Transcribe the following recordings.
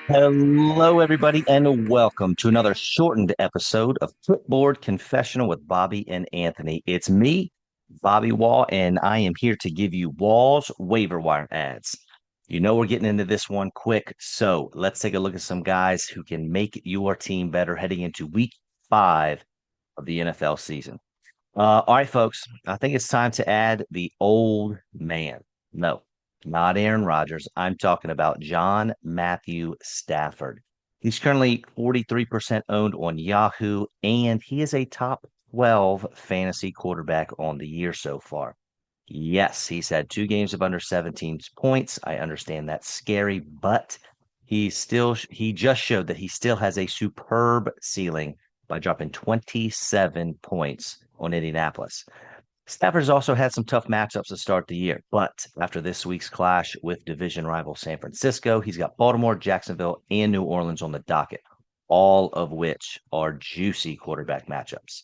Hello, everybody, and welcome to another shortened episode of Clipboard Confessional with Bobby and Anthony. It's me, Bobby Waugh, and I am here to give you Waugh's waiver wire ads. You know we're getting into this one quick, so let's take a look at some guys who can make your team better heading into week 5 of the NFL season. All right, folks. I think it's time to add the old man. No, not Aaron Rodgers. I'm talking about John Matthew Stafford. He's currently 43% owned on Yahoo, and he is a top 12 fantasy quarterback on the year so far. Yes, he's had 2 games of under 17 points. I understand that's scary, but he just showed that he still has a superb ceiling by dropping 27 points on Indianapolis. Stafford's also had some tough matchups to start the year, but after this week's clash with division rival San Francisco, he's got Baltimore, Jacksonville, and New Orleans on the docket, all of which are juicy quarterback matchups.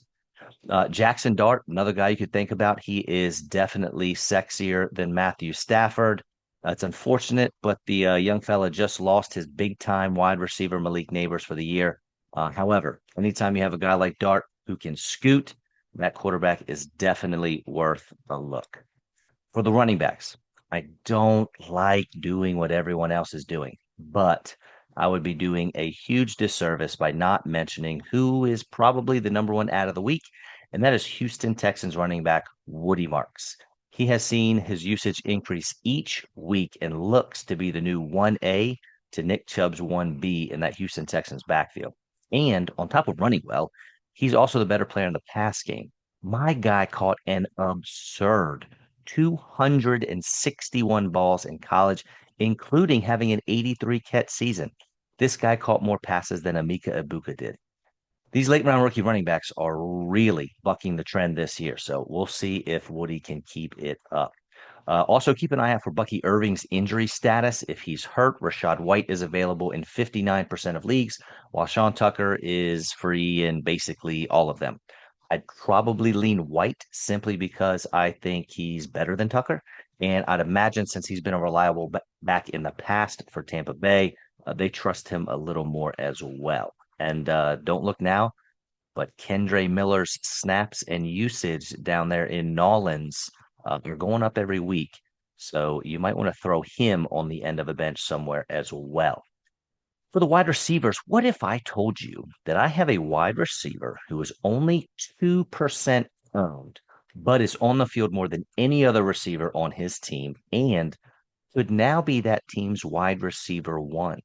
Jackson Dart, another guy you could think about. He is definitely sexier than Matthew Stafford. It's unfortunate, but the young fella just lost his big time wide receiver, Malik Neighbors, for the year. However, anytime you have a guy like Dart who can scoot, that quarterback is definitely worth a look. For the running backs, I don't like doing what everyone else is doing, but I would be doing a huge disservice by not mentioning who is probably the number one ad of the week, and that is Houston Texans running back Woody Marks. He has seen his usage increase each week and looks to be the new 1A to Nick Chubb's 1B in that Houston Texans backfield. And on top of running well, he's also the better player in the pass game. My guy caught an absurd 261 balls in college, including having an 83 catch season. This guy caught more passes than Amika Ibuka did. These late round rookie running backs are really bucking the trend this year, so we'll see if Woody can keep it up. Also, keep an eye out for Bucky Irving's injury status. If he's hurt, Rashad White is available in 59% of leagues, while Sean Tucker is free in basically all of them. I'd probably lean White simply because I think he's better than Tucker. And I'd imagine since he's been a reliable back in the past for Tampa Bay, they trust him a little more as well. And don't look now, but Kendre Miller's snaps and usage down there in Nolans, they're going up every week. So you might want to throw him on the end of a bench somewhere as well. For the wide receivers, what if I told you that I have a wide receiver who is only 2% owned, but is on the field more than any other receiver on his team and could now be that team's wide receiver one?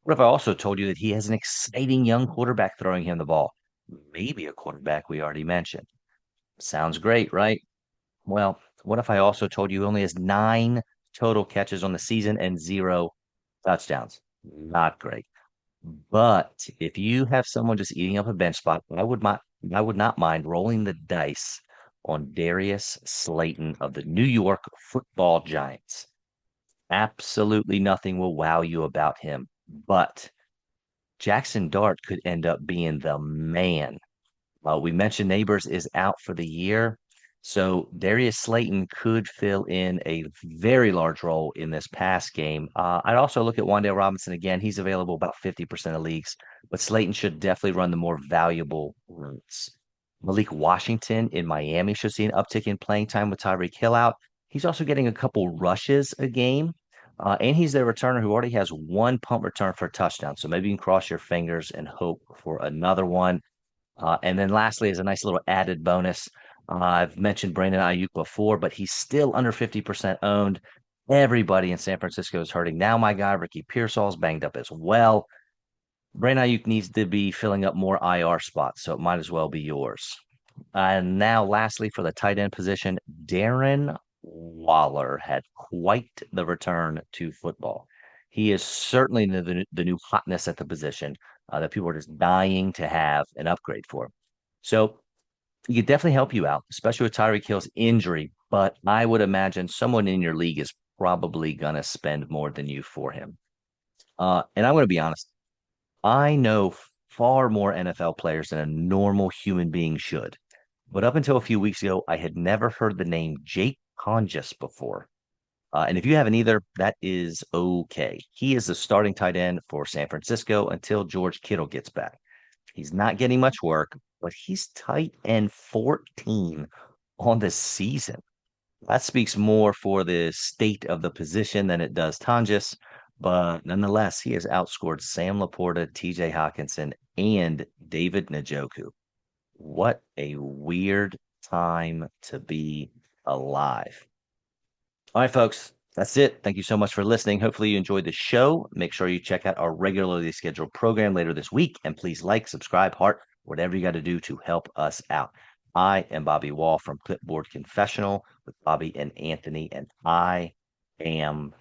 What if I also told you that he has an exciting young quarterback throwing him the ball? Maybe a quarterback we already mentioned. Sounds great, right? Well, what if I also told you he only has 9 total catches on the season and 0 touchdowns? Not great. But if you have someone just eating up a bench spot, I would not mind rolling the dice on Darius Slayton of the New York Football Giants. Absolutely nothing will wow you about him, but Jackson Dart could end up being the man. We mentioned Neighbors is out for the year. So Darius Slayton could fill in a very large role in this pass game. I'd also look at Wan'Dale Robinson again. He's available about 50% of leagues, but Slayton should definitely run the more valuable routes. Malik Washington in Miami should see an uptick in playing time with Tyreek Hill out. He's also getting a couple rushes a game. And he's their returner who already has one punt return for a touchdown. So maybe you can cross your fingers and hope for another one. And then lastly, as a nice little added bonus, I've mentioned Brandon Ayuk before, but he's still under 50% owned. Everybody in San Francisco is hurting. Now my guy, Ricky Pearsall's banged up as well. Brandon Ayuk needs to be filling up more IR spots, so it might as well be yours. And now lastly, for the tight end position, Darren Waller had quite the return to football. He is certainly the new hotness at the position that people are just dying to have an upgrade for. So he could definitely help you out, especially with Tyreek Hill's injury. But I would imagine someone in your league is probably going to spend more than you for him. And I'm going to be honest, I know far more NFL players than a normal human being should. But up until a few weeks ago, I had never heard the name Jake Congus before. And if you haven't either, that is okay. He is the starting tight end for San Francisco until George Kittle gets back. He's not getting much work, but he's tight end 14 on the season. That speaks more for the state of the position than it does Tonjes. But nonetheless, he has outscored Sam Laporta, TJ Hawkinson, and David Njoku. What a weird time to be alive. All right, folks, that's it. Thank you so much for listening. Hopefully, you enjoyed the show. Make sure you check out our regularly scheduled program later this week. And please like, subscribe, heart, whatever you got to do to help us out. I am Bobby Waugh from Clipboard Confessional with Bobby and Anthony, and I am